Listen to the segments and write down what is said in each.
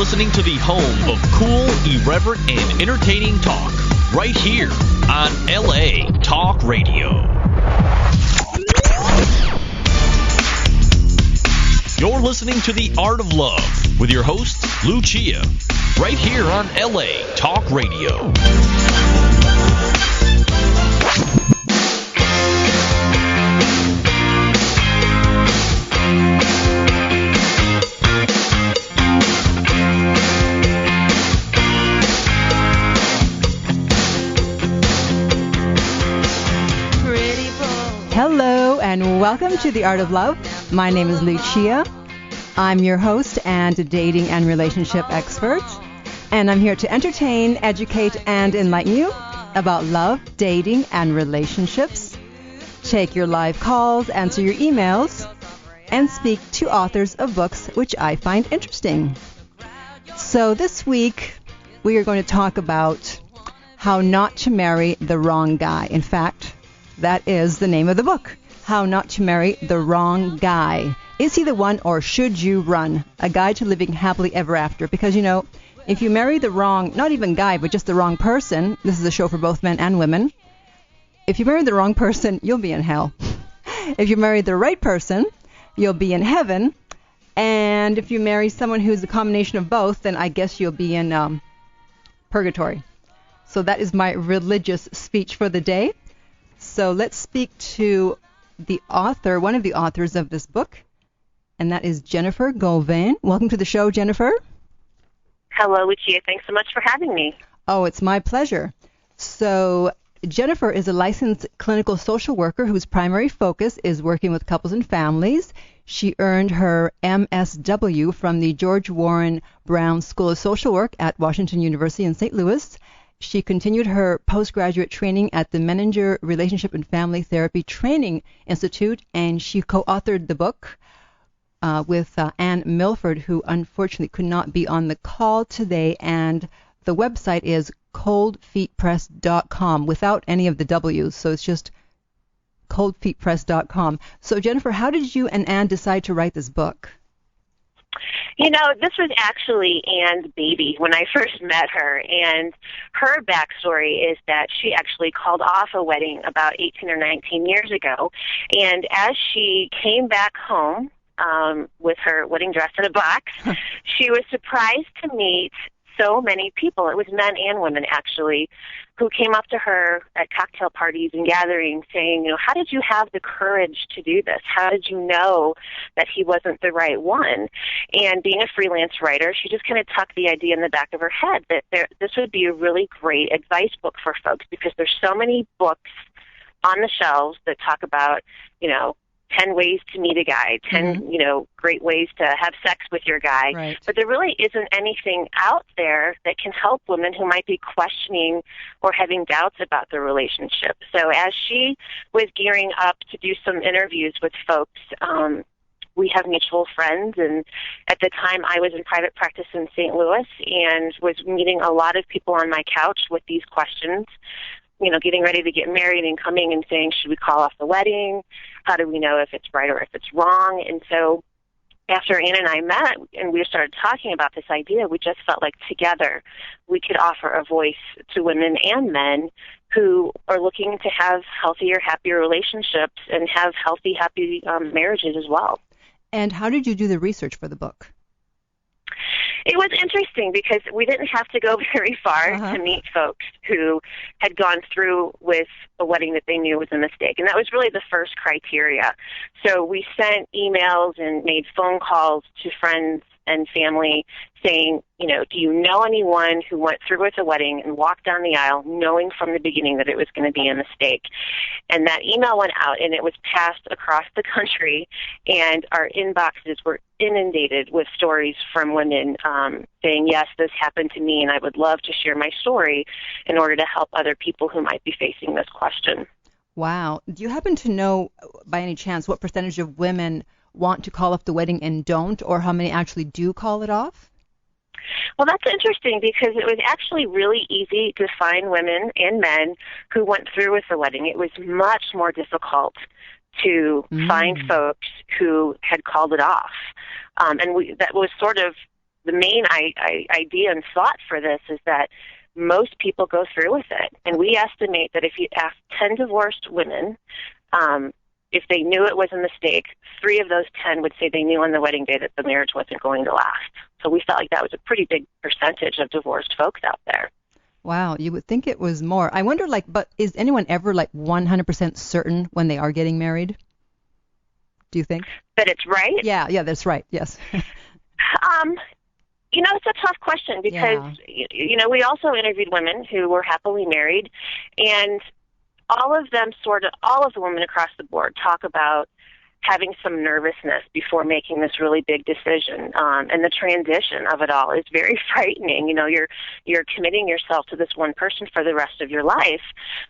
listening to the home of cool, irreverent, and entertaining talk, right here on LA Talk Radio. You're listening to The Art of Love with your host, Lucia, right here on LA Talk Radio. Hello and welcome to The Art of Love. My name is Lucia. I'm your host and dating and relationship expert. And I'm here to entertain, educate, and enlighten you about love, dating, and relationships. Take your live calls, answer your emails, and speak to authors of books which I find interesting. So this week, we are going to talk about how not to marry the wrong guy. In fact, that is the name of the book, How Not to Marry the Wrong Guy. Is he the one or should you run? A Guide to Living Happily Ever After. Because, you know, if you marry the wrong, not even guy, but just the wrong person, this is a show for both men and women, if you marry the wrong person, you'll be in hell. If you marry the right person, you'll be in heaven. And if you marry someone who's a combination of both, then I guess you'll be in purgatory. So that is my religious speech for the day. So let's speak to the author, one of the authors of this book, and that is Jennifer Goulvain. Welcome to the show, Jennifer. Hello, Lucia. Thanks so much for having me. Oh, it's my pleasure. So Jennifer is a licensed clinical social worker whose primary focus is working with couples and families. She earned her MSW from the George Warren Brown School of Social Work at Washington University in St. Louis. She continued her postgraduate training at the Menninger Relationship and Family Therapy Training Institute, and she co-authored the book with Anne Milford, who unfortunately could not be on the call today, and the website is coldfeetpress.com without any of the W's, so it's just coldfeetpress.com. So Jennifer, how did you and Anne decide to write this book? You know, this was actually Anne's baby when I first met her, and her backstory is that she actually called off a wedding about 18 or 19 years ago, and as she came back home with her wedding dress in a box, she was surprised to meet so many people. It was men and women, actually, who came up to her at cocktail parties and gatherings saying, you know, how did you have the courage to do this? How did you know that he wasn't the right one? And being a freelance writer, she just kind of tucked the idea in the back of her head that this would be a really great advice book for folks, because there's so many books on the shelves that talk about, you know, 10 ways to meet a guy, 10, you know, great ways to have sex with your guy. Right. But there really isn't anything out there that can help women who might be questioning or having doubts about their relationship. So as she was gearing up to do some interviews with folks, we have mutual friends, and at the time I was in private practice in St. Louis and was meeting a lot of people on my couch with these questions, you know, getting ready to get married and coming and saying, should we call off the wedding? How do we know if it's right or if it's wrong? And so after Anne and I met and we started talking about this idea, we just felt like together we could offer a voice to women and men who are looking to have healthier, happier relationships and have healthy, happy marriages as well. And how did you do the research for the book? It was interesting because we didn't have to go very far to meet folks who had gone through with a wedding that they knew was a mistake. And that was really the first criteria. So we sent emails and made phone calls to friends and family saying, you know, do you know anyone who went through with a wedding and walked down the aisle knowing from the beginning that it was going to be a mistake? And that email went out and it was passed across the country, and our inboxes were inundated with stories from women saying, yes, this happened to me and I would love to share my story in order to help other people who might be facing this question. Wow. Do you happen to know, by any chance, what percentage of women want to call off the wedding and don't, or how many actually do call it off? Well, that's interesting because it was actually really easy to find women and men who went through with the wedding. It was much more difficult to find folks who had called it off. And that was sort of the main idea and thought for this is that most people go through with it. And we estimate that if you ask 10 divorced women, if they knew it was a mistake, 3 of those 10 would say they knew on the wedding day that the marriage wasn't going to last. So we felt like that was a pretty big percentage of divorced folks out there. Wow, you would think it was more. I wonder, but is anyone ever 100% certain when they are getting married? Do you think? That it's right? Yeah, that's right. Yes. It's a tough question because, we also interviewed women who were happily married, and all of the women across the board talk about having some nervousness before making this really big decision. And the transition of it all is very frightening. You're committing yourself to this one person for the rest of your life.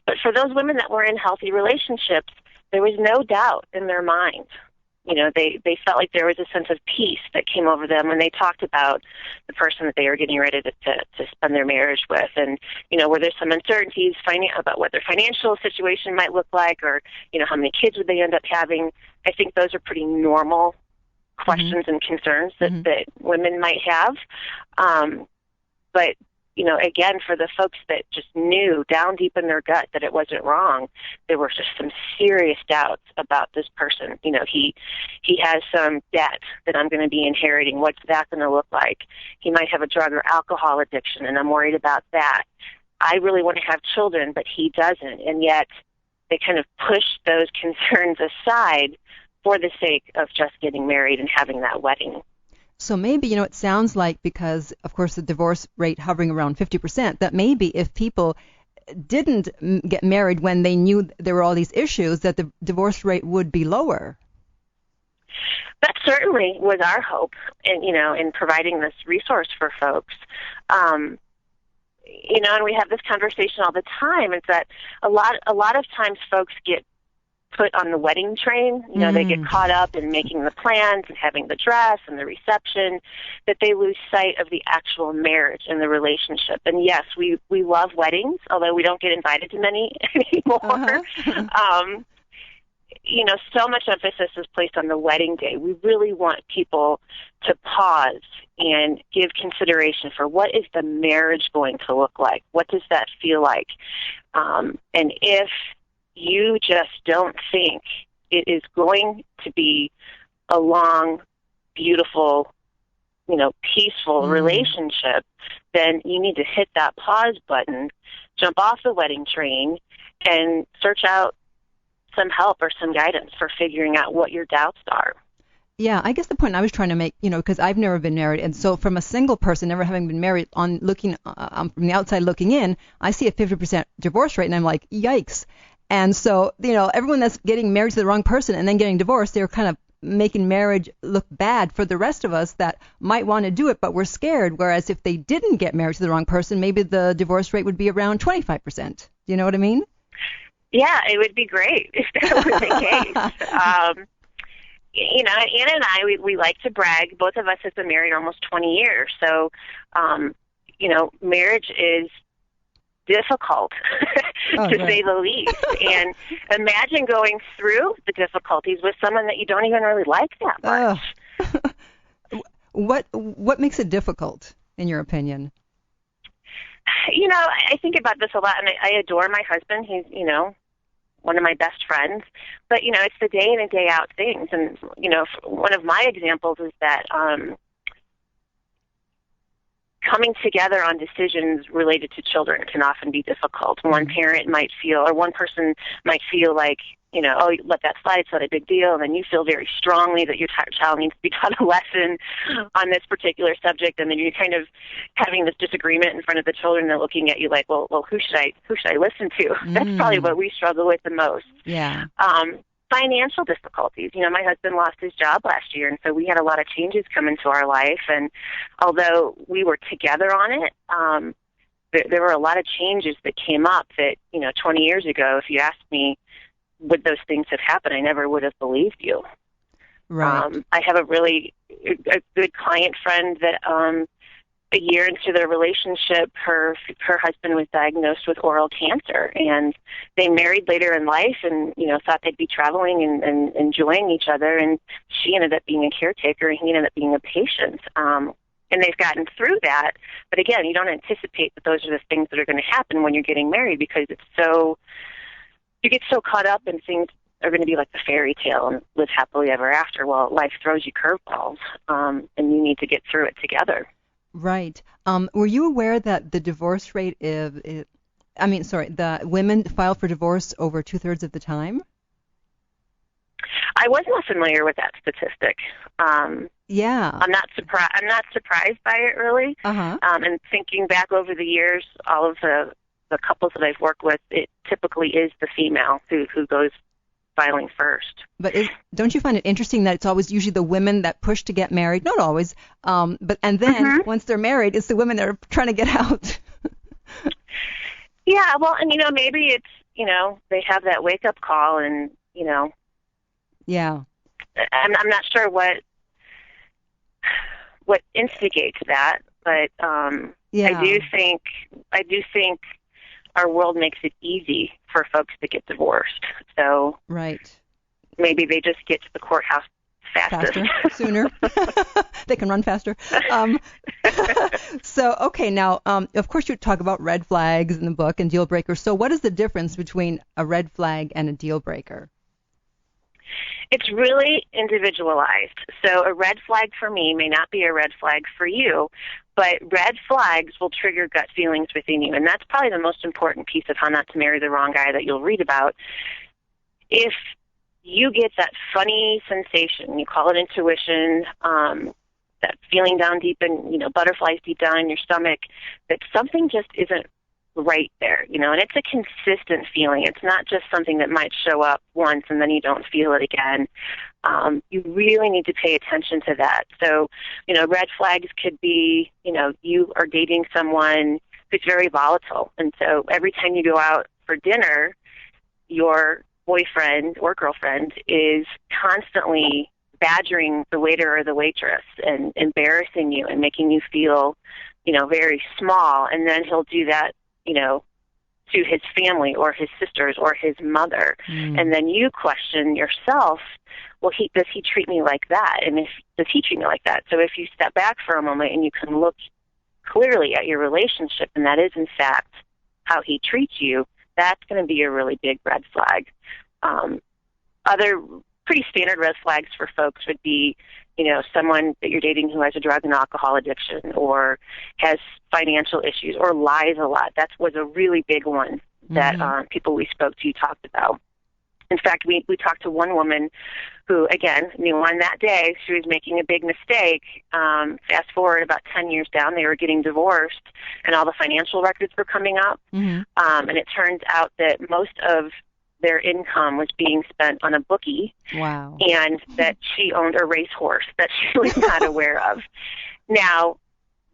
But for those women that were in healthy relationships, there was no doubt in their mind. They felt like there was a sense of peace that came over them when they talked about the person that they were getting ready to spend their marriage with. And, were there some uncertainties about what their financial situation might look like, or, how many kids would they end up having? I think those are pretty normal questions and concerns that women might have. But again, for the folks that just knew down deep in their gut that it wasn't wrong, there were just some serious doubts about this person. He has some debt that I'm going to be inheriting. What's that going to look like? He might have a drug or alcohol addiction, and I'm worried about that. I really want to have children, but he doesn't. And yet they kind of pushed those concerns aside for the sake of just getting married and having that wedding. So maybe, it sounds like, because, of course, the divorce rate hovering around 50%, that maybe if people didn't get married when they knew there were all these issues, that the divorce rate would be lower. That certainly was our hope in providing this resource for folks. And we have this conversation all the time, is that a lot of times folks get put on the wedding train. They get caught up in making the plans and having the dress and the reception, that they lose sight of the actual marriage and the relationship. And yes, we love weddings, although we don't get invited to many anymore. So much emphasis is placed on the wedding day. We really want people to pause and give consideration for what is the marriage going to look like? What does that feel like? And if you just don't think it is going to be a long, beautiful, peaceful relationship, then you need to hit that pause button, jump off the wedding train, and search out some help or some guidance for figuring out what your doubts are. Yeah, I guess the point I was trying to make, because I've never been married, and so from a single person, never having been married, on looking from the outside looking in, I see a 50% divorce rate, and I'm like, yikes. And so, everyone that's getting married to the wrong person and then getting divorced, they're kind of making marriage look bad for the rest of us that might want to do it, but we're scared. Whereas if they didn't get married to the wrong person, maybe the divorce rate would be around 25%. Do you know what I mean? Yeah, it would be great if that was the case. Anna and I, we like to brag. Both of us have been married almost 20 years. So, marriage is difficult, to say the least. And imagine going through the difficulties with someone that you don't even really like that much. What makes it difficult, in your opinion? I think about this a lot, and I adore my husband. He's, one of my best friends. But, it's the day in and day out things. And, one of my examples is that coming together on decisions related to children can often be difficult. One parent might feel, or one person might feel like, oh, you let that slide, it's not a big deal. And then you feel very strongly that your child needs to be taught a lesson on this particular subject. And then you're kind of having this disagreement in front of the children, and they're looking at you like, well, who should I listen to? That's probably what we struggle with the most. Yeah. Financial difficulties. My husband lost his job last year, and so we had a lot of changes come into our life. And although we were together on it, there were a lot of changes that came up that, 20 years ago, if you asked me, would those things have happened, I never would have believed you. Right. I have a good client friend that a year into their relationship, her husband was diagnosed with oral cancer, and they married later in life and, thought they'd be traveling and enjoying each other, and she ended up being a caretaker and he ended up being a patient. And and they've gotten through that. But again, you don't anticipate that those are the things that are going to happen when you're getting married, because you get so caught up in things are going to be like the fairy tale and live happily ever after. Well, life throws you curveballs, and you need to get through it together. Right. Were you aware that the divorce rate the women file for divorce over 2/3 of the time? I was not familiar with that statistic. Yeah. I'm not surprised by it, really. Uh-huh. And thinking back over the years, all of the couples that I've worked with, it typically is the female who goes filing first. But don't you find it interesting that it's always usually the women that push to get married? Not always, and then once they're married, it's the women that are trying to get out. Yeah, well, and maybe it's they have that wake up call, and Yeah. I'm not sure what instigates that, but Yeah. I do think our world makes it easy for folks to get divorced. So right. Maybe they just get to the courthouse faster. Sooner. They can run faster. So, okay, now, of course you talk about red flags in the book and deal breakers. So what is the difference between a red flag and a deal breaker? It's really individualized. So a red flag for me may not be a red flag for you, but red flags will trigger gut feelings within you. And that's probably the most important piece of how not to marry the wrong guy that you'll read about. If you get that funny sensation, you call it intuition, that feeling down deep in, butterflies deep down in your stomach, that something just isn't right there, and it's a consistent feeling. It's not just something that might show up once and then you don't feel it again. You really need to pay attention to that. So, red flags could be, you are dating someone who's very volatile. And so every time you go out for dinner, your boyfriend or girlfriend is constantly badgering the waiter or the waitress and embarrassing you and making you feel, very small. And then he'll do that to his family or his sisters or his mother. And then you question yourself, well, does he treat me like that? And does he treat me like that? So if you step back for a moment and you can look clearly at your relationship, and that is, in fact, how he treats you, that's going to be a really big red flag. Other pretty standard red flags for folks would be, someone that you're dating who has a drug and alcohol addiction or has financial issues or lies a lot. That was a really big one that people we spoke to talked about. In fact, we talked to one woman who, again, knew on that day she was making a big mistake. Fast forward about 10 years down, they were getting divorced, and all the financial records were coming up. And it turns out that most of their income was being spent on a bookie. Wow. And that she owned a racehorse that she was not aware of. Now,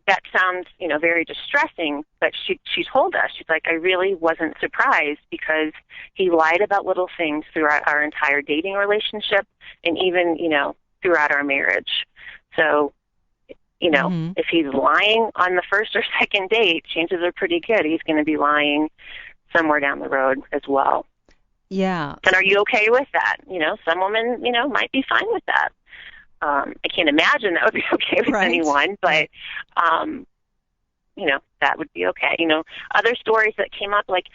that sounds, very distressing, but she told us, she's like, I really wasn't surprised because he lied about little things throughout our entire dating relationship and even, throughout our marriage. So, if he's lying on the first or second date, chances are pretty good he's going to be lying somewhere down the road as well. Yeah. And are you okay with that? Some women, might be fine with that. I can't imagine that would be okay with anyone, but, that would be okay. Other stories that came up, like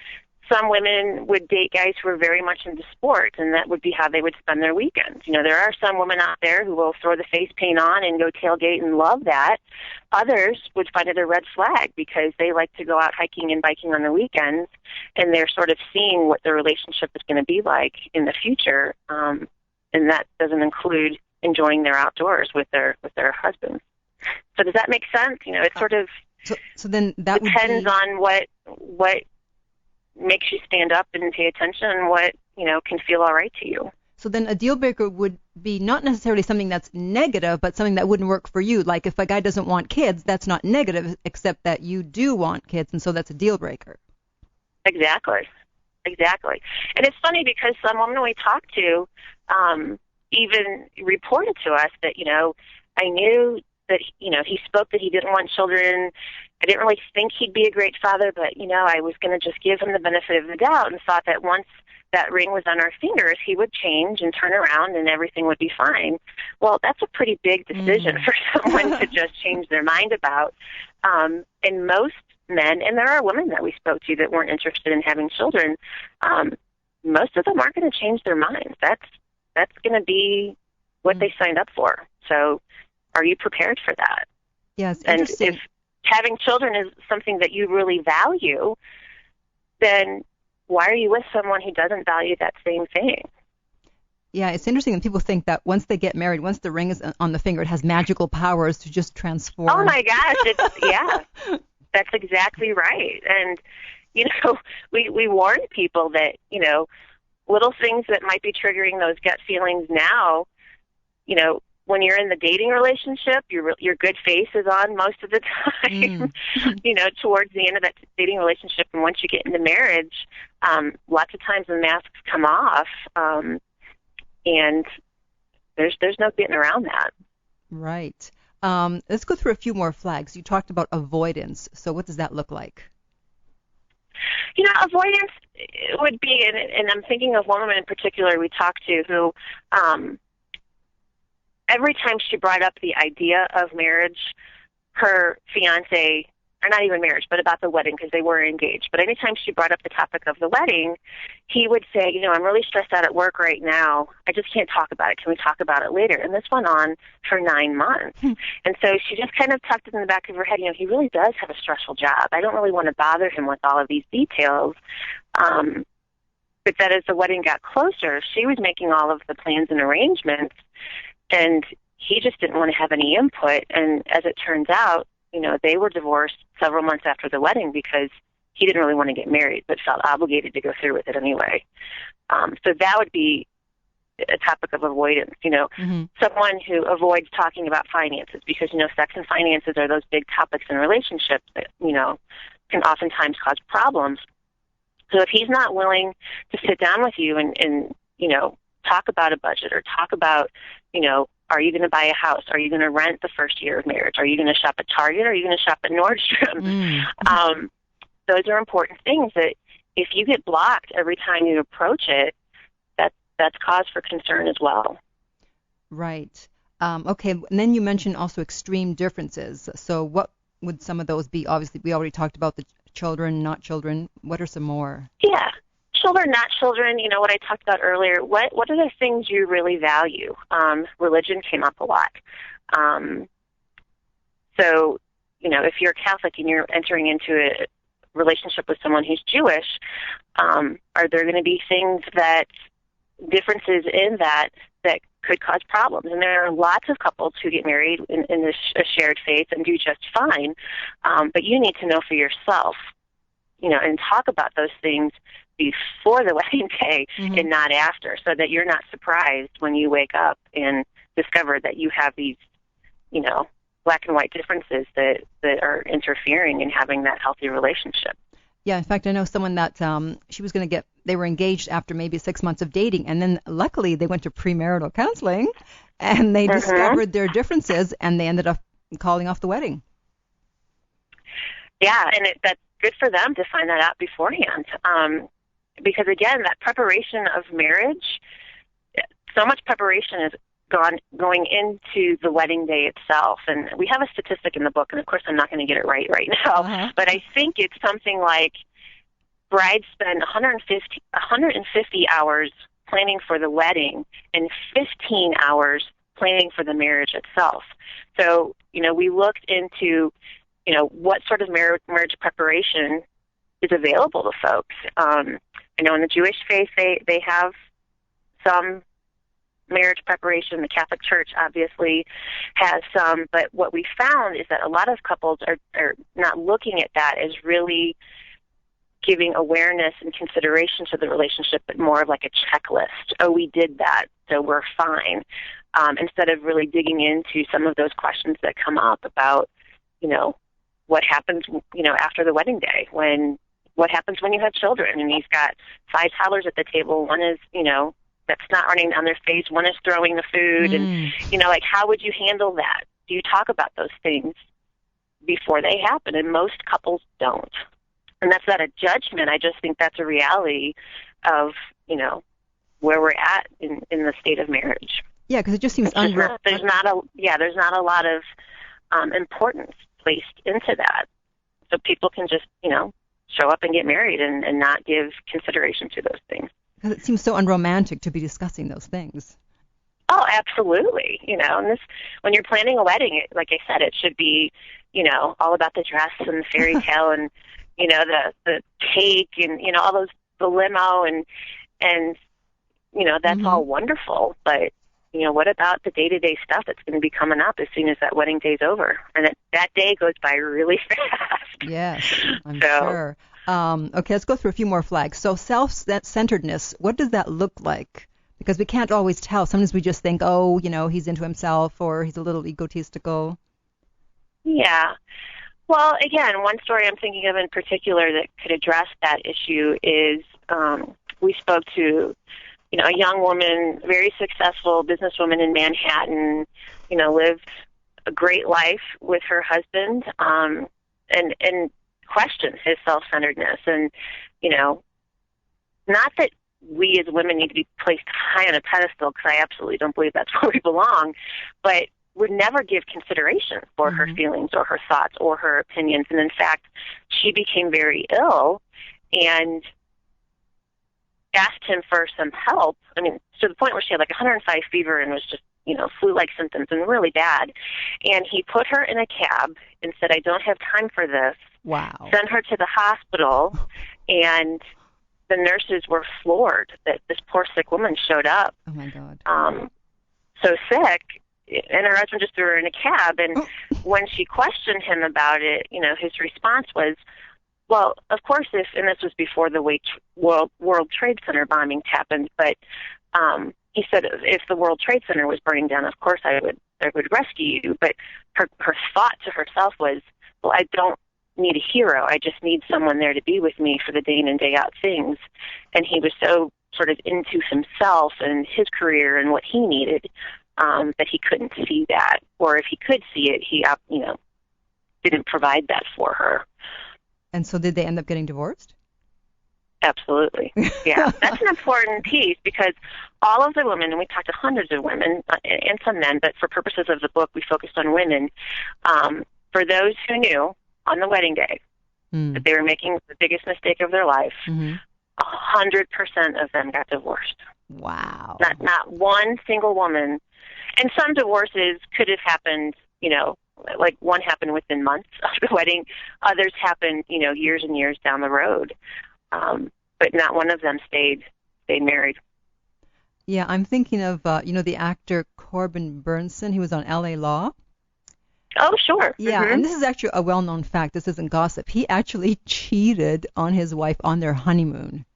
some women would date guys who were very much into sports, and that would be how they would spend their weekends. There are some women out there who will throw the face paint on and go tailgate and love that. Others would find it a red flag because they like to go out hiking and biking on the weekends, and they're sort of seeing what their relationship is going to be like in the future, and that doesn't include enjoying their outdoors with their husbands. So does that make sense? It sort of so then that depends on what makes you stand up and pay attention and what, can feel all right to you. So then a deal breaker would be not necessarily something that's negative, but something that wouldn't work for you. Like if a guy doesn't want kids, that's not negative, except that you do want kids, and so that's a deal breaker. Exactly. And it's funny because some women we talked to even reported to us that, I knew that, he spoke that he didn't want children. I didn't really think he'd be a great father, but, I was going to just give him the benefit of the doubt and thought that once that ring was on our fingers, he would change and turn around and everything would be fine. Well, that's a pretty big decision for someone to just change their mind about. And most men, and there are women that we spoke to that weren't interested in having children, most of them aren't going to change their minds. That's going to be what they signed up for. So are you prepared for that? Yes, and interesting. if having children is something that you really value, then why are you with someone who doesn't value that same thing? Yeah, it's interesting that people think that once they get married, once the ring is on the finger, it has magical powers to just transform. Oh, my gosh. Yeah, that's exactly right. And, we warn people that, little things that might be triggering those gut feelings now, when you're in the dating relationship, your good face is on most of the time, towards the end of that dating relationship. And once you get into marriage, lots of times the masks come off, and there's no getting around that. Right. Let's go through a few more flags. You talked about avoidance. So what does that look like? Avoidance would be, and I'm thinking of one woman in particular we talked to who, every time she brought up the idea of marriage, her fiance, or not even marriage, but about the wedding because they were engaged. But anytime she brought up the topic of the wedding, he would say, I'm really stressed out at work right now. I just can't talk about it. Can we talk about it later? And this went on for 9 months. And so she just kind of tucked it in the back of her head, he really does have a stressful job. I don't really want to bother him with all of these details. But that as the wedding got closer, she was making all of the plans and arrangements, and he just didn't want to have any input. And as it turns out, they were divorced several months after the wedding because he didn't really want to get married but felt obligated to go through with it anyway. So that would be a topic of avoidance, someone who avoids talking about finances because, sex and finances are those big topics in relationships that, can oftentimes cause problems. So if he's not willing to sit down with you and talk about a budget or talk about, are you going to buy a house? Are you going to rent the first year of marriage? Are you going to shop at Target? Or are you going to shop at Nordstrom? Those are important things that if you get blocked every time you approach it, that's cause for concern as well. Right. Okay. And then you mentioned also extreme differences. So what would some of those be? Obviously, we already talked about the children, not children. What are some more? Yeah. Children, not children, what I talked about earlier, what are the things you really value? Religion came up a lot. So, if you're Catholic and you're entering into a relationship with someone who's Jewish, are there going to be differences in that could cause problems? And there are lots of couples who get married in a shared faith and do just fine, but you need to know for yourself, and talk about those things before the wedding day and not after, so that you're not surprised when you wake up and discover that you have these, black and white differences that are interfering in having that healthy relationship. Yeah, in fact, I know someone that she was going to they were engaged after maybe 6 months of dating, and then luckily they went to premarital counseling, and they discovered their differences, and they ended up calling off the wedding. Yeah, and that's good for them to find that out beforehand. Because, again, that preparation of marriage, so much preparation is going into the wedding day itself. And we have a statistic in the book, and, of course, I'm not going to get it right now, but I think it's something like brides spend 150 hours planning for the wedding and 15 hours planning for the marriage itself. So, we looked into, what sort of marriage preparation is available to folks. I know in the Jewish faith they have some marriage preparation. The Catholic Church obviously has some, but what we found is that a lot of couples are not looking at that as really giving awareness and consideration to the relationship, but more of like a checklist. Oh, we did that, so we're fine. Instead of really digging into some of those questions that come up about, what happens, after the wedding day, what happens when you have children and you've got 5 toddlers at the table. One is, that's not running down their face. One is throwing the food. And, how would you handle that? Do you talk about those things before they happen? And most couples don't. And that's not a judgment. I just think that's a reality of where we're at in the state of marriage. Yeah, because it just seems there's not a lot of importance placed into that. So people can just, show up and get married and not give consideration to those things. Because it seems so unromantic to be discussing those things. Oh, absolutely. And when you're planning a wedding, like I said, it should be, all about the dress and the fairy tale and, the cake and, all those, the limo and that's all wonderful. But, what about the day-to-day stuff that's going to be coming up as soon as that wedding day's over? And that day goes by really fast. Yes, I'm sure. Okay, let's go through a few more flags. So self-centeredness, what does that look like? Because we can't always tell. Sometimes we just think, he's into himself or he's a little egotistical. Yeah. Well, again, one story I'm thinking of in particular that could address that issue is we spoke to a young woman, very successful businesswoman in Manhattan, lived a great life with her husband, and questioned his self-centeredness. And, not that we as women need to be placed high on a pedestal, because I absolutely don't believe that's where we belong, but would never give consideration for her feelings or her thoughts or her opinions. And in fact, she became very ill and asked him for some help. I mean, to the point where she had like 105 fever and was just, flu-like symptoms and really bad. And he put her in a cab and said, I don't have time for this. Wow. Sent her to the hospital, and the nurses were floored that this poor sick woman showed up. Oh, my God. So sick, and her husband just threw her in a cab. And when she questioned him about it, his response was, well, of course, and this was before the World Trade Center bombings happened, but he said if the World Trade Center was burning down, of course I would rescue you. But her thought to herself was, well, I don't need a hero. I just need someone there to be with me for the day in and day out things. And he was so sort of into himself and his career and what he needed that he couldn't see that. Or if he could see it, he didn't provide that for her. And so did they end up getting divorced? Absolutely. Yeah. That's an important piece, because all of the women, and we talked to hundreds of women and some men, but for purposes of the book, we focused on women. For those who knew on the wedding day that they were making the biggest mistake of their life, 100% of them got divorced. Wow. Not one single woman. And some divorces could have happened, like one happened within months of the wedding. Others happened, years and years down the road. But not one of them stayed married. Yeah, I'm thinking of, the actor Corbin Burnson. He was on L.A. Law. Oh, sure. Yeah, and this is actually a well-known fact. This isn't gossip. He actually cheated on his wife on their honeymoon.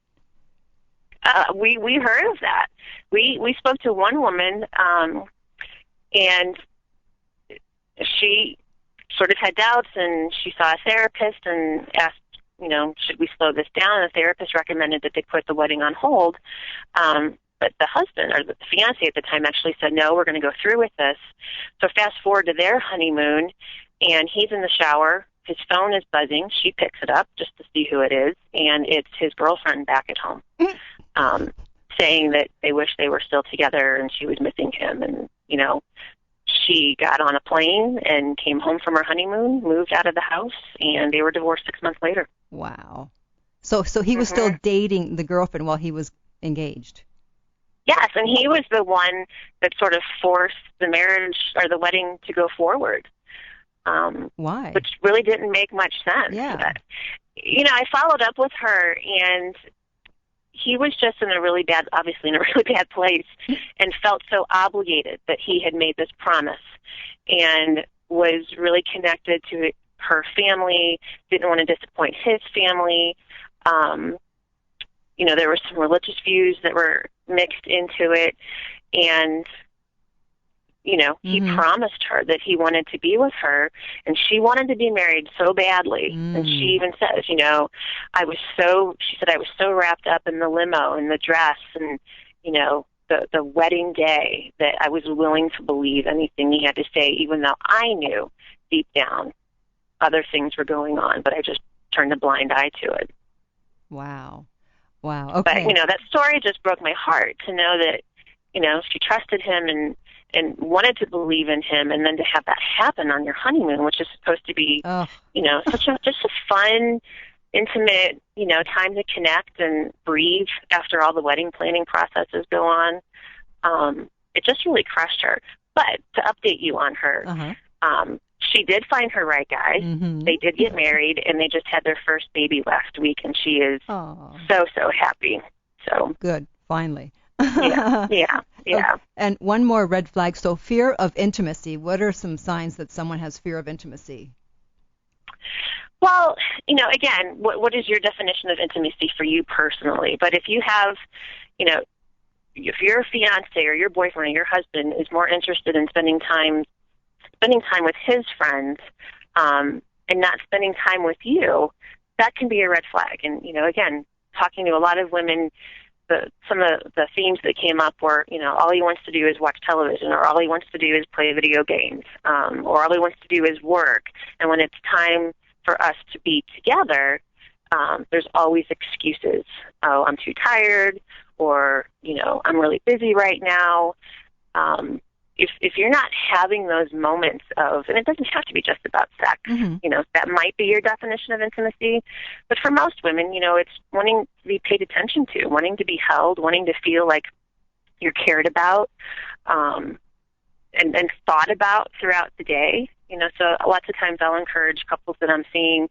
We heard of that. We spoke to one woman, and she sort of had doubts, and she saw a therapist and asked, should we slow this down? And the therapist recommended that they put the wedding on hold. But the husband, or the fiancé at the time, actually said, no, we're going to go through with this. So fast forward to their honeymoon, and he's in the shower. His phone is buzzing. She picks it up just to see who it is, and it's his girlfriend back at home, saying that they wish they were still together and she was missing him. And, she got on a plane and came home from her honeymoon, moved out of the house, and they were divorced 6 months later. Wow. So he was still dating the girlfriend while he was engaged? Yes, and he was the one that sort of forced the marriage or the wedding to go forward. Why? Which really didn't make much sense. Yeah. But, I followed up with her, and he was just obviously in a really bad place, and felt so obligated that he had made this promise, and was really connected to her family, didn't want to disappoint his family. There were some religious views that were mixed into it, and he promised her that he wanted to be with her, and she wanted to be married so badly. And she even says, she said, I was so wrapped up in the limo and the dress and, the wedding day that I was willing to believe anything he had to say, even though I knew deep down other things were going on, but I just turned a blind eye to it. Wow. Wow. Okay. But, that story just broke my heart to know that, she trusted him and wanted to believe in him, and then to have that happen on your honeymoon, which is supposed to be, Oh. just a fun, intimate, time to connect and breathe after all the wedding planning processes go on. It just really crushed her. But to update you on her, she did find her right guy. Mm-hmm. They did get married, and they just had their first baby last week, and she is so happy. So good, finally. Yeah. Okay. And one more red flag. So fear of intimacy. What are some signs that someone has fear of intimacy? Well, again, what is your definition of intimacy for you personally? But if you have, if your fiance or your boyfriend or your husband is more interested in spending time with his friends and not spending time with you, that can be a red flag. And, again, talking to a lot of women, some of the themes that came up were, all he wants to do is watch television, or all he wants to do is play video games, or all he wants to do is work. And when it's time for us to be together, there's always excuses. Oh, I'm too tired, or, I'm really busy right now. If you're not having those moments of, and it doesn't have to be just about sex, that might be your definition of intimacy. But for most women, it's wanting to be paid attention to, wanting to be held, wanting to feel like you're cared about, and thought about throughout the day. So lots of times I'll encourage couples that I'm seeing,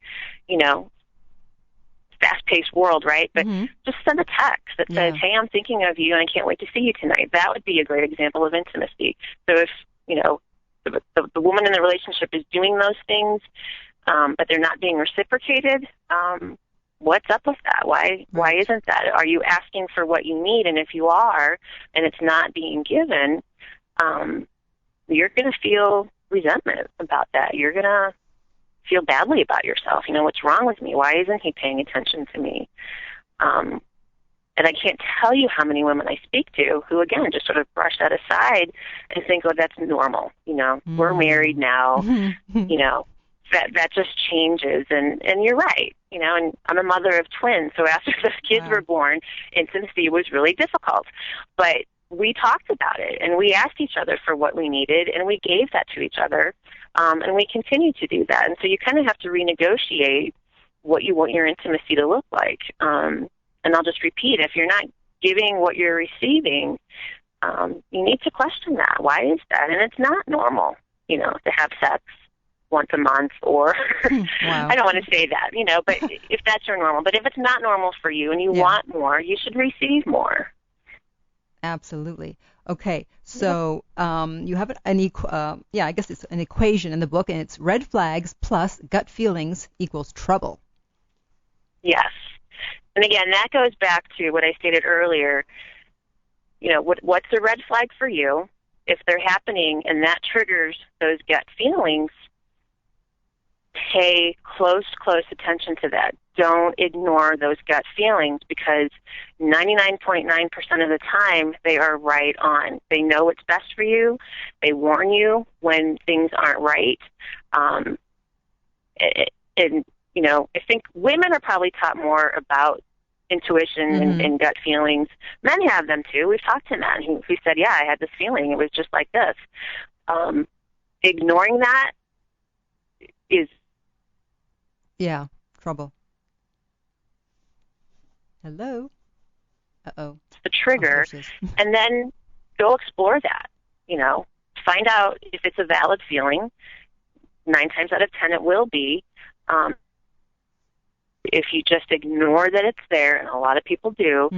fast-paced world, right? But just send a text that says, hey, I'm thinking of you and I can't wait to see you tonight. That would be a great example of intimacy. So if, the woman in the relationship is doing those things, but they're not being reciprocated, what's up with that? Why isn't that? Are you asking for what you need? And if you are, and it's not being given, you're going to feel resentment about that. You're going to feel badly about yourself. What's wrong with me? Why isn't he paying attention to me? And I can't tell you how many women I speak to who, again, just sort of brush that aside and think, oh, that's normal. We're married now. That just changes. And you're right. And I'm a mother of twins. So after those kids were born, intimacy was really difficult. But we talked about it, and we asked each other for what we needed, and we gave that to each other. And we continue to do that. And so you kind of have to renegotiate what you want your intimacy to look like. And I'll just repeat, if you're not giving what you're receiving, you need to question that. Why is that? And it's not normal, to have sex once a month, or I don't want to say that, but if that's your normal. But if it's not normal for you and you want more, you should receive more. Absolutely. Okay, so you have I guess it's an equation in the book, and it's red flags plus gut feelings equals trouble. Yes. And again, that goes back to what I stated earlier. What's a red flag for you? If they're happening and that triggers those gut feelings, pay close attention to that. Don't ignore those gut feelings, because 99.9% of the time they are right on. They know what's best for you. They warn you when things aren't right. I think women are probably taught more about intuition and gut feelings. Men have them too. We've talked to men who said, yeah, I had this feeling. It was just like this. Ignoring that is... Yeah, trouble. Hello? Uh-oh. The trigger. And then go explore that. Find out if it's a valid feeling. 9 times out of 10 it will be. If you just ignore that it's there, and a lot of people do,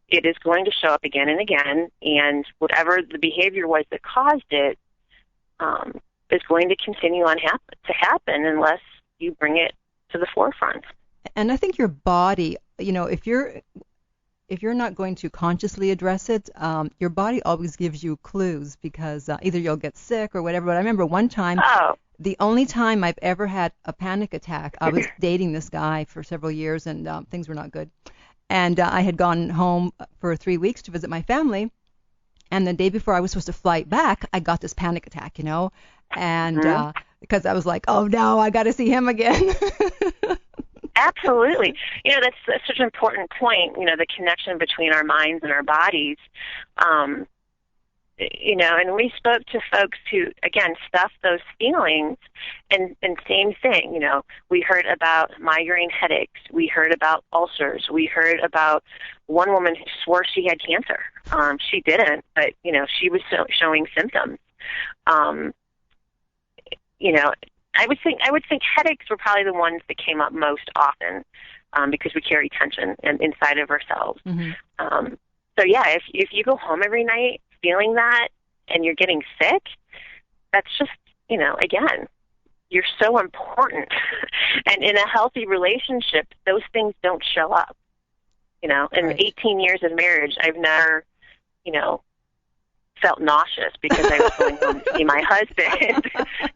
it is going to show up again and again, and whatever the behavior was that caused it is going to continue on to happen unless you bring it to the forefront. And I think your body, if you're not going to consciously address it, your body always gives you clues, because either you'll get sick or whatever. But I remember one time, the only time I've ever had a panic attack, I was dating this guy for several years, and things were not good. And I had gone home for 3 weeks to visit my family. And the day before I was supposed to fly back, I got this panic attack, and because I was like, oh, no, I got to see him again. Absolutely. That's such an important point, the connection between our minds and our bodies. And we spoke to folks who, again, stuffed those feelings, and same thing, we heard about migraine headaches, we heard about ulcers, we heard about one woman who swore she had cancer. She didn't, but, she was showing symptoms. I would think headaches were probably the ones that came up most often, because we carry tension inside of ourselves. Mm-hmm. So yeah, if you go home every night feeling that and you're getting sick, that's just, again, you're so important. And in a healthy relationship, those things don't show up. In Right. 18 years of marriage, I've never, felt nauseous because I was going home to see my husband.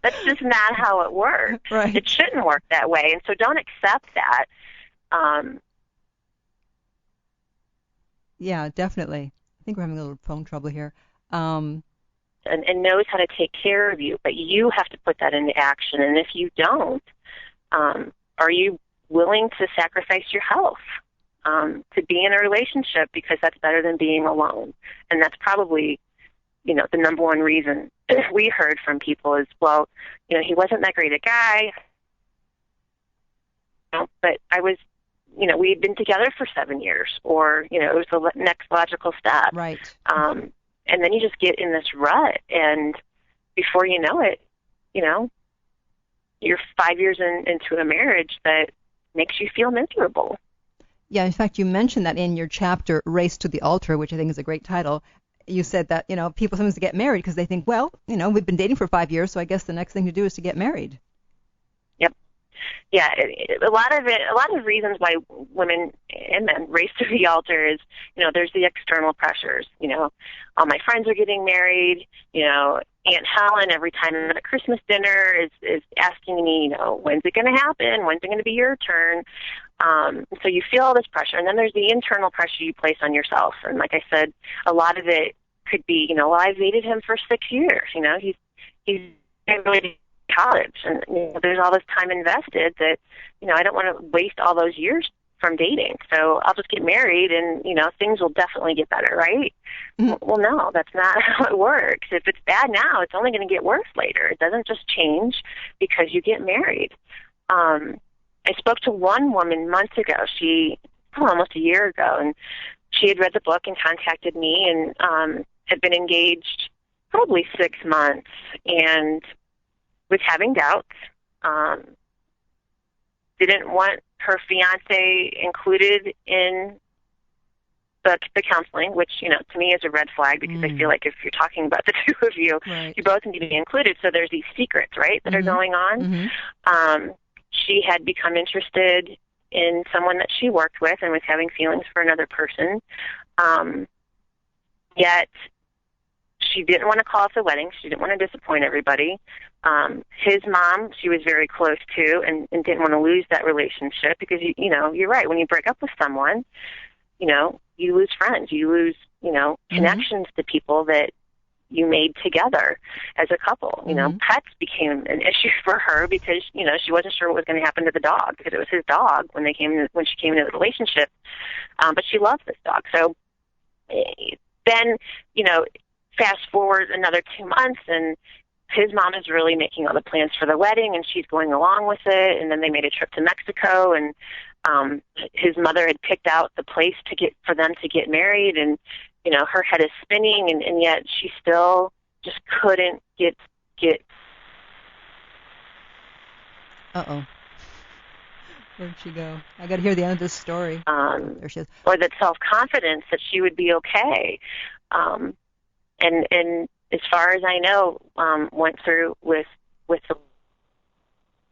That's just not how it works. Right. It shouldn't work that way. And so don't accept that. Yeah, definitely. I think we're having a little phone trouble here. And knows how to take care of you, but you have to put that into action. And if you don't, are you willing to sacrifice your health to be in a relationship, because that's better than being alone? And that's probably, the number one reason we heard from people is, well, he wasn't that great a guy, but I was, we had been together for 7 years, or, it was the next logical step. Right. And then you just get in this rut, and before you know it, you're 5 years into a marriage that makes you feel miserable. Yeah, in fact, you mentioned that in your chapter, Race to the Altar, which I think is a great title. You said that, people sometimes get married because they think, well, we've been dating for 5 years, so I guess the next thing to do is to get married. Yep. Yeah, a lot of reasons why women and men race to the altar is, there's the external pressures. All my friends are getting married. Aunt Helen, every time I'm at Christmas dinner, is asking me, when's it going to happen? When's it going to be your turn? So you feel all this pressure. And then there's the internal pressure you place on yourself. And like I said, a lot of it could be, well, I've dated him for 6 years. He's really college, and there's all this time invested that I don't want to waste all those years from dating, so I'll just get married and things will definitely get better, right? Mm-hmm. Well, no, that's not how it works. If it's bad now, it's only going to get worse later. It doesn't just change because you get married. I spoke to one woman months ago, almost a year ago, and she had read the book and contacted me, and had been engaged probably 6 months, and was having doubts, didn't want her fiance included in the counseling, which, to me is a red flag, because I feel like if you're talking about the two of you, Right. you both need to be included. So there's these secrets, right, that Mm-hmm. are going on. Mm-hmm. She had become interested in someone that she worked with and was having feelings for another person. Yet she didn't want to call off the wedding. She didn't want to disappoint everybody. His mom, she was very close to, and didn't want to lose that relationship, because, you're right. When you break up with someone, you lose friends. You lose, connections to people that you made together as a couple. Pets became an issue for her because, she wasn't sure what was going to happen to the dog, because it was his dog when she came into the relationship. But she loved this dog. So then, fast forward another 2 months, and his mom is really making all the plans for the wedding, and she's going along with it. And then they made a trip to Mexico, and his mother had picked out the place for them to get married, and her head is spinning, and yet she still just couldn't get. Uh-oh. Where'd she go? I got to hear the end of this story. There she is. Or that self-confidence that she would be okay. And as far as I know, went through with the.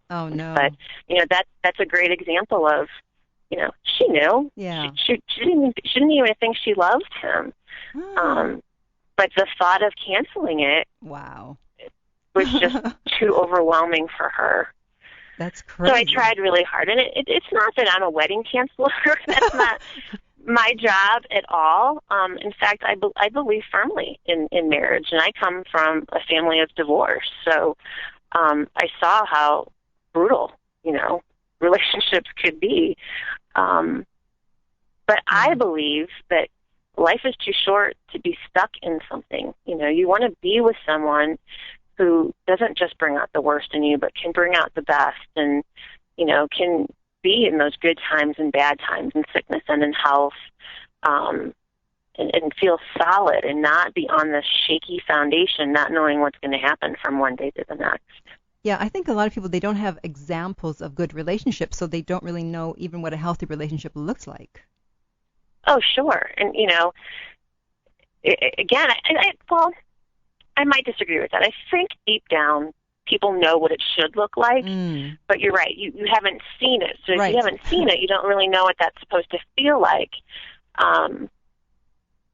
Oh no. But that's a great example of, she knew. Yeah. She didn't even think she loved him. But the thought of canceling it. Wow. Was just too overwhelming for her. That's crazy. So I tried really hard, and it's not that I'm a wedding canceller. That's not my job at all. In fact, I believe firmly in marriage, and I come from a family of divorce. So I saw how brutal, relationships could be. But I believe that life is too short to be stuck in something. You know, you want to be with someone who doesn't just bring out the worst in you, but can bring out the best, and, you know, can be in those good times and bad times, in sickness and in health, and feel solid and not be on this shaky foundation, not knowing what's going to happen from one day to the next. Yeah, I think a lot of people, they don't have examples of good relationships, so they don't really know even what a healthy relationship looks like. Oh, sure. And, you know, again, I might disagree with that. I think deep down, people know what it should look like, but you're right. You haven't seen it. So if you haven't seen it, you don't really know what that's supposed to feel like.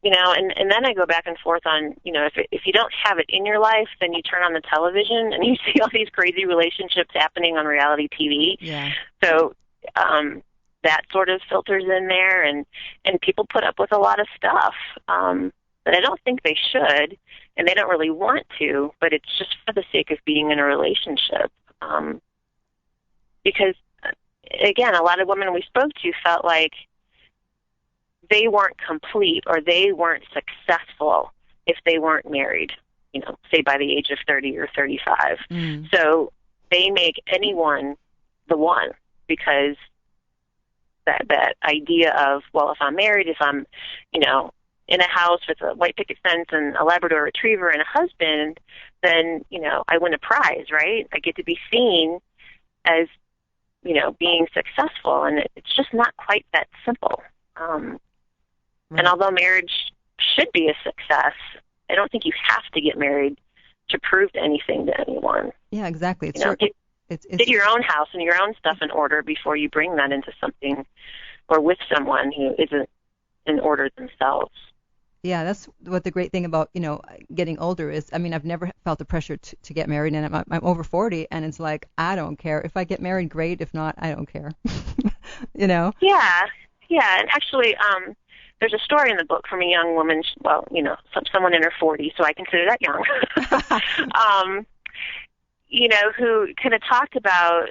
You know, and then I go back and forth on, you know, if you don't have it in your life, then you turn on the television and you see all these crazy relationships happening on reality TV. Yeah. So that sort of filters in there, and people put up with a lot of stuff that I don't think they should, and they don't really want to, but it's just for the sake of being in a relationship. Because, again, a lot of women we spoke to felt like they weren't complete or they weren't successful if they weren't married, you know, say by the age of 30 or 35. So they make anyone the one, because that idea of, well, if I'm married, if I'm, you know, in a house with a white picket fence and a Labrador Retriever and a husband, then, you know, I win a prize, right? I get to be seen as, you know, being successful, and it's just not quite that simple. And although marriage should be a success, I don't think you have to get married to prove anything to anyone. Yeah, exactly. It's get your own house and your own stuff in order before you bring that into something or with someone who isn't in order themselves. Yeah, that's what the great thing about, you know, getting older is. I mean, I've never felt the pressure to get married, and I'm over 40, and it's like, I don't care. If I get married, great. If not, I don't care. You know? Yeah. And actually, there's a story in the book from a young woman, well, you know, someone in her 40s, so I consider that young, you know, who kind of talked about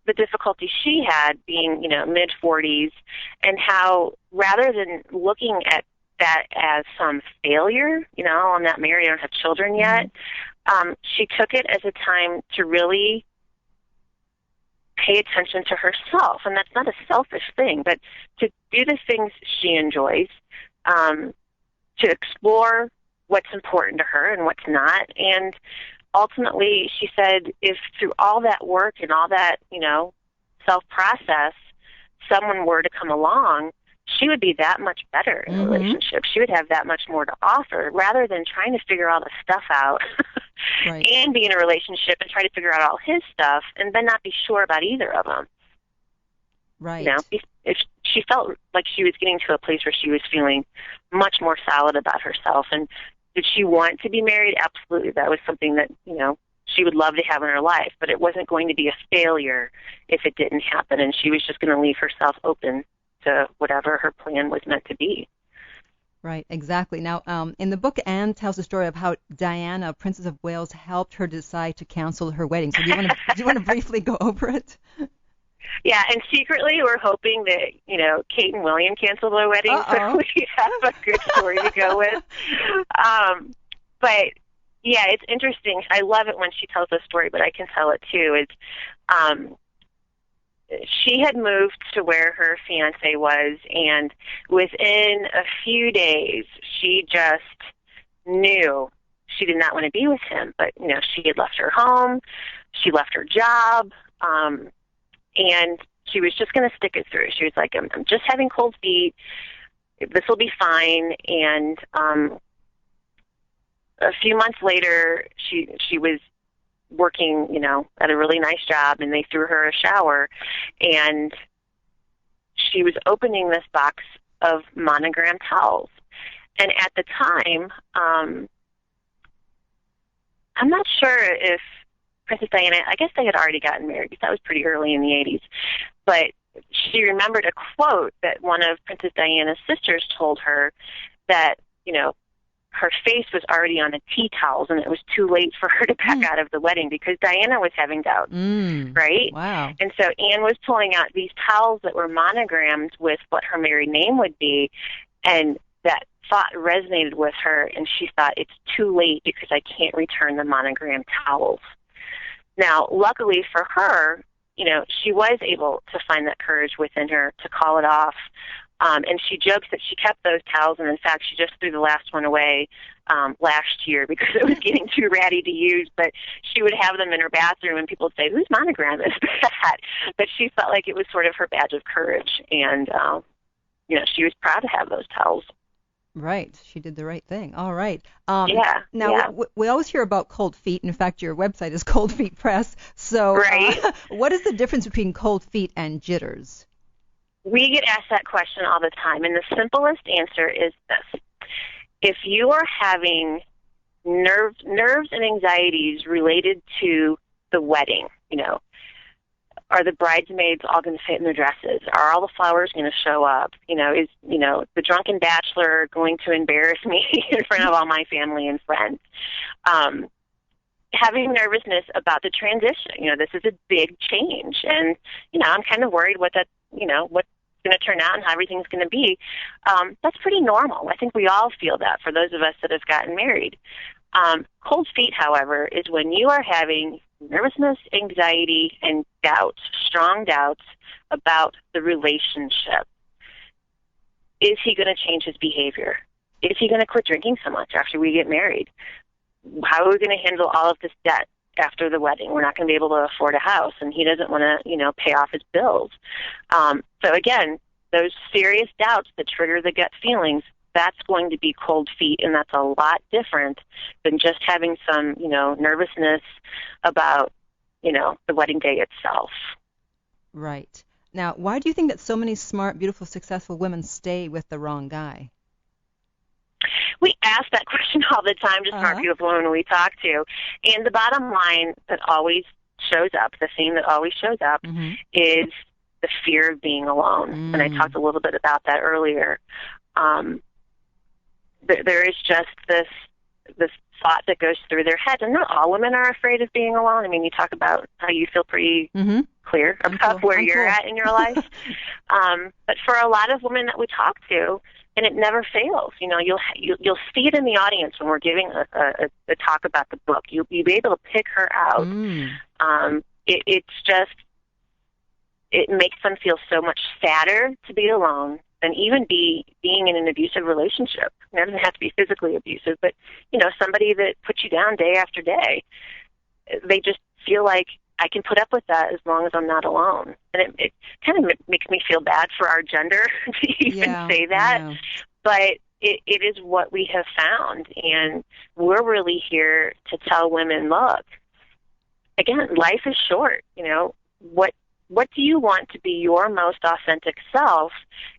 the difficulty she had being, you know, mid-40s, and how rather than looking at that as some failure, you know, I'm not married, I don't have children yet, she took it as a time to really pay attention to herself. And that's not a selfish thing, but to do the things she enjoys, to explore what's important to her and what's not. And ultimately, she said, if through all that work and all that, you know, self-process, someone were to come along, she would be that much better in a relationship. She would have that much more to offer, rather than trying to figure all the stuff out and be in a relationship and try to figure out all his stuff and then not be sure about either of them. Right. You know, if she felt like she was getting to a place where she was feeling much more solid about herself. And did she want to be married? Absolutely. That was something that, you know, she would love to have in her life, but it wasn't going to be a failure if it didn't happen, and she was just going to leave herself open to whatever her plan was meant to be. Right, exactly. Now, in the book, Anne tells the story of how Diana, Princess of Wales, helped her decide to cancel her wedding. So do you want to briefly go over it? Yeah, and secretly we're hoping that, you know, Kate and William cancel their wedding, so we have a good story to go with. But yeah, it's interesting. I love it when she tells the story, but I can tell it too. It's she had moved to where her fiancé was, and within a few days, she just knew she did not want to be with him. But, you know, she had left her home, she left her job, and she was just going to stick it through. She was like, I'm just having cold feet. This will be fine. And a few months later, she was working, you know, at a really nice job, and they threw her a shower, and she was opening this box of monogram towels. And at the time, I'm not sure if Princess Diana, I guess they had already gotten married, because that was pretty early in the 80s, but she remembered a quote that one of Princess Diana's sisters told her that, you know, her face was already on the tea towels, and it was too late for her to back out of the wedding because Diana was having doubts, right? Wow. And so Anne was pulling out these towels that were monogrammed with what her married name would be, and that thought resonated with her, and she thought, it's too late because I can't return the monogrammed towels. Now, luckily for her, she was able to find that courage within her to call it off. And she jokes that she kept those towels, and in fact, she just threw the last one away last year because it was getting too ratty to use. But she would have them in her bathroom, and people would say, "Whose monogram is that?" But she felt like it was sort of her badge of courage, and she was proud to have those towels. Right. She did the right thing. All right. Yeah. Now, yeah. we always hear about cold feet. In fact, your website is Cold Feet Press. So right. What is the difference between cold feet and jitters? We get asked that question all the time, and the simplest answer is this. If you are having nerves and anxieties related to the wedding, are the bridesmaids all going to fit in their dresses? Are all the flowers going to show up? Is the drunken bachelor going to embarrass me in front of all my family and friends? Having nervousness about the transition, this is a big change, and I'm kind of worried what what's going to turn out and how everything's going to be. That's pretty normal. I think we all feel that for those of us that have gotten married. Cold feet, however, is when you are having nervousness, anxiety, and doubts, strong doubts about the relationship. Is he going to change his behavior? Is he going to quit drinking so much after we get married? How are we going to handle all of this debt after the wedding? We're not going to be able to afford a house, and he doesn't want to, pay off his bills. So again, those serious doubts that trigger the gut feelings, that's going to be cold feet, and that's a lot different than just having some, nervousness about, the wedding day itself. Right. Now, why do you think that so many smart, beautiful, successful women stay with the wrong guy? We ask that question all the time to smart, beautiful women we talk to. And the bottom line that always shows up, the theme that always shows up, is the fear of being alone. And I talked a little bit about that earlier. There is just this thought that goes through their head, and not all women are afraid of being alone. I mean, you talk about how you feel pretty clear about where you're at in your life. But for a lot of women that we talk to, and it never fails, you'll see it in the audience when we're giving a talk about the book. You'll be able to pick her out. It makes them feel so much sadder to be alone than even being in an abusive relationship. It doesn't have to be physically abusive, but, somebody that puts you down day after day. They just feel like I can put up with that as long as I'm not alone. And it kind of makes me feel bad for our gender to even say that. Yeah. But it is what we have found. And we're really here to tell women, look, again, life is short. What do you want to be your most authentic self?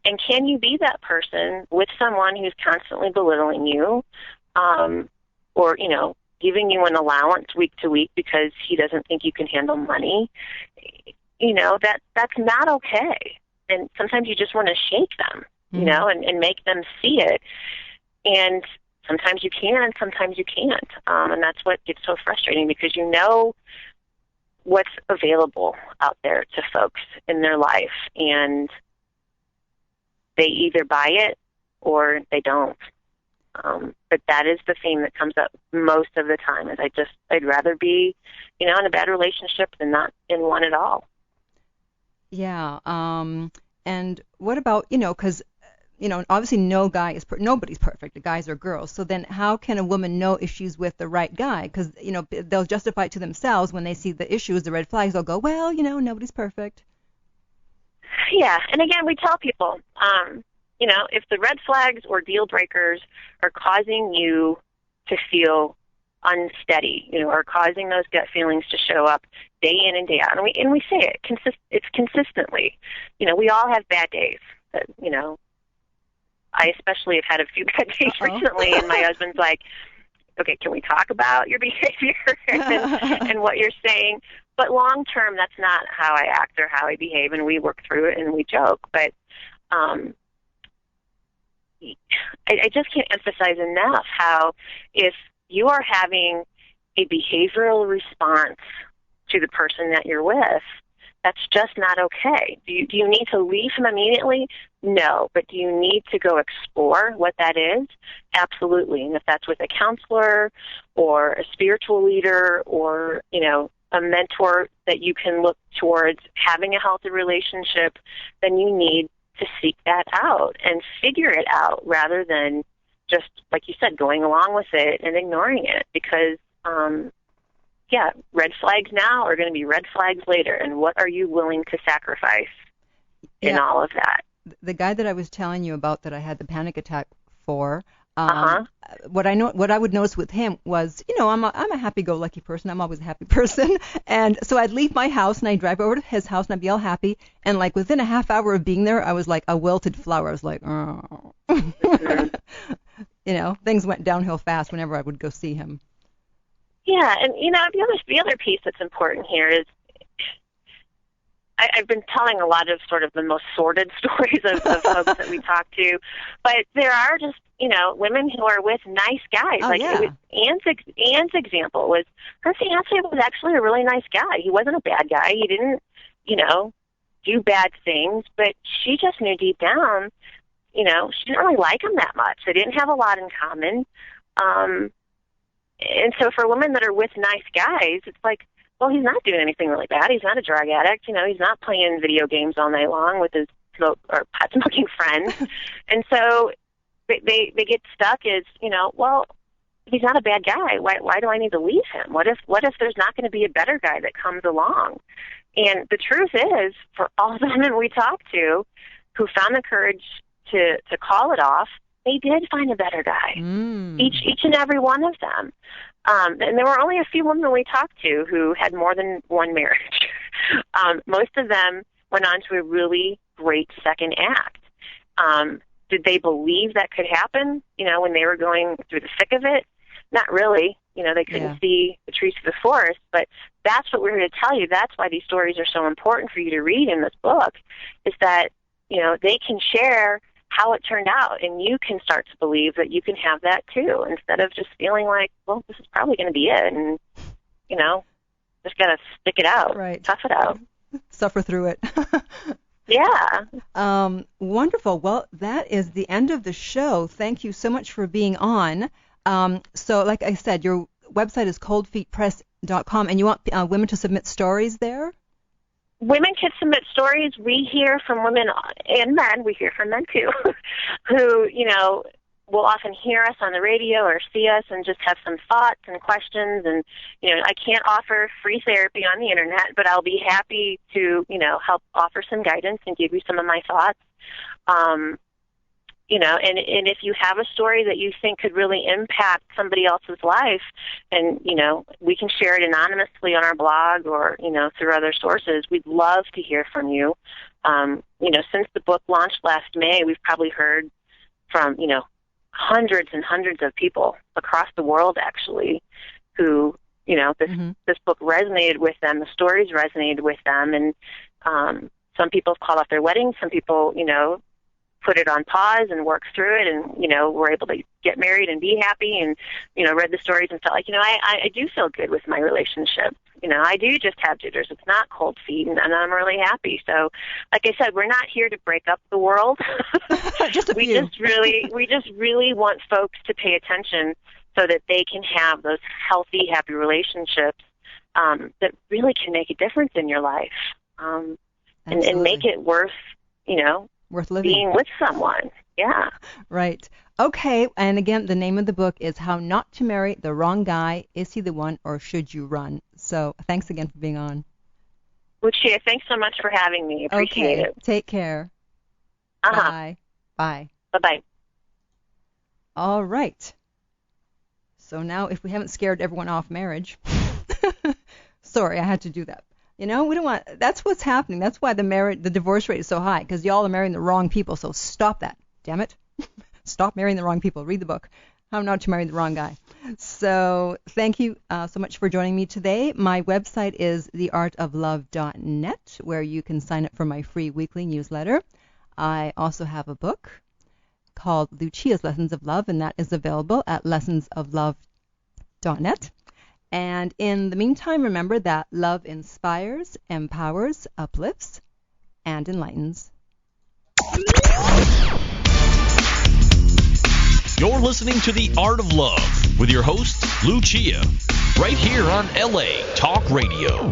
And can you be that person with someone who's constantly belittling you, or, giving you an allowance week to week because he doesn't think you can handle money? That's not okay. And sometimes you just want to shake them, and make them see it. And sometimes you can, and sometimes you can't. And that's what gets so frustrating, because what's available out there to folks in their life, and they either buy it or they don't. But that is the theme that comes up most of the time, is I'd rather be, in a bad relationship than not in one at all. Yeah. And what about, because, obviously nobody's perfect, the guys or girls. So then how can a woman know if she's with the right guy? Because, they'll justify it to themselves when they see the issues, the red flags. They'll go, well, nobody's perfect. Yeah. And again, we tell people, if the red flags or deal breakers are causing you to feel unsteady, or causing those gut feelings to show up day in and day out, and we say it's consistently, we all have bad days. That, I especially have had a few bad days recently, and my husband's like, okay, can we talk about your behavior and what you're saying? But long term, that's not how I act or how I behave, and we work through it and we joke. But I just can't emphasize enough how if you are having a behavioral response to the person that you're with, that's just not okay. Do you need to leave him immediately? No. But do you need to go explore what that is? Absolutely. And if that's with a counselor or a spiritual leader or, a mentor that you can look towards having a healthy relationship, then you need to seek that out and figure it out rather than just, like you said, going along with it and ignoring it. Because, red flags now are going to be red flags later. And what are you willing to sacrifice in all of that? The guy that I was telling you about that I had the panic attack for, what I would notice with him was, I'm a happy-go-lucky person. I'm always a happy person. And so I'd leave my house and I'd drive over to his house and I'd be all happy. And like within a half hour of being there, I was like a wilted flower. I was like, oh. Things went downhill fast whenever I would go see him. Yeah, and the other piece that's important here is I've been telling a lot of sort of the most sordid stories of folks that we talk to, but there are just women who are with nice guys. Anne's example was her fiance was actually a really nice guy. He wasn't a bad guy. He didn't do bad things, but she just knew deep down she didn't really like him that much. They didn't have a lot in common. And so for women that are with nice guys, it's like, well, he's not doing anything really bad. He's not a drug addict. He's not playing video games all night long with his pot smoking friends. And so they get stuck as, well, he's not a bad guy. Why do I need to leave him? What if there's not going to be a better guy that comes along? And the truth is, for all the women we talk to who found the courage to call it off, they did find a better guy. Each and every one of them. And there were only a few women we talked to who had more than one marriage. Most of them went on to a really great second act. Did they believe that could happen, when they were going through the thick of it? Not really. They couldn't see the trees through the forest. But that's what we're here to tell you. That's why these stories are so important for you to read in this book, is that, they can share how it turned out, and you can start to believe that you can have that too, instead of just feeling like, well, this is probably going to be it, and just got to stick it out, right? Tough it out, suffer through it. Yeah. Wonderful. Well, that is the end of the show. Thank you so much for being on. So, like I said, your website is coldfeetpress.com, and you want women to submit stories there? Women can submit stories. We hear from women and men. We hear from men too, who, will often hear us on the radio or see us and just have some thoughts and questions. And, I can't offer free therapy on the internet, but I'll be happy to, help offer some guidance and give you some of my thoughts. And if you have a story that you think could really impact somebody else's life, and, we can share it anonymously on our blog or, through other sources, we'd love to hear from you. Since the book launched last May, we've probably heard from, hundreds and hundreds of people across the world, actually, who, this book resonated with them, the stories resonated with them, and some people have called off their weddings, some people, put it on pause and worked through it and, were able to get married and be happy and, read the stories and felt like, I do feel good with my relationship. I do just have jitters. It's not cold feet, and I'm really happy. So, like I said, we're not here to break up the world. We just really want folks to pay attention so that they can have those healthy, happy relationships that really can make a difference in your life and make it worth living, being with someone. Yeah. Right. Okay. And again, the name of the book is How Not to Marry the Wrong Guy. Is he the one, or should you run? So thanks again for being on. Lucia, thanks so much for having me. Appreciate it. Take care. Bye. Bye. Bye-bye. All right. So now, if we haven't scared everyone off marriage, sorry, I had to do that. We don't want, that's what's happening. That's why the divorce rate is so high, because y'all are marrying the wrong people. So stop that. Damn it. Stop marrying the wrong people. Read the book, How Not to Marry the Wrong Guy. So thank you so much for joining me today. My website is theartoflove.net, where you can sign up for my free weekly newsletter. I also have a book called Lucia's Lessons of Love, and that is available at lessonsoflove.net. And in the meantime, remember that love inspires, empowers, uplifts, and enlightens. You're listening to The Art of Love with your host, Lucia, right here on LA Talk Radio.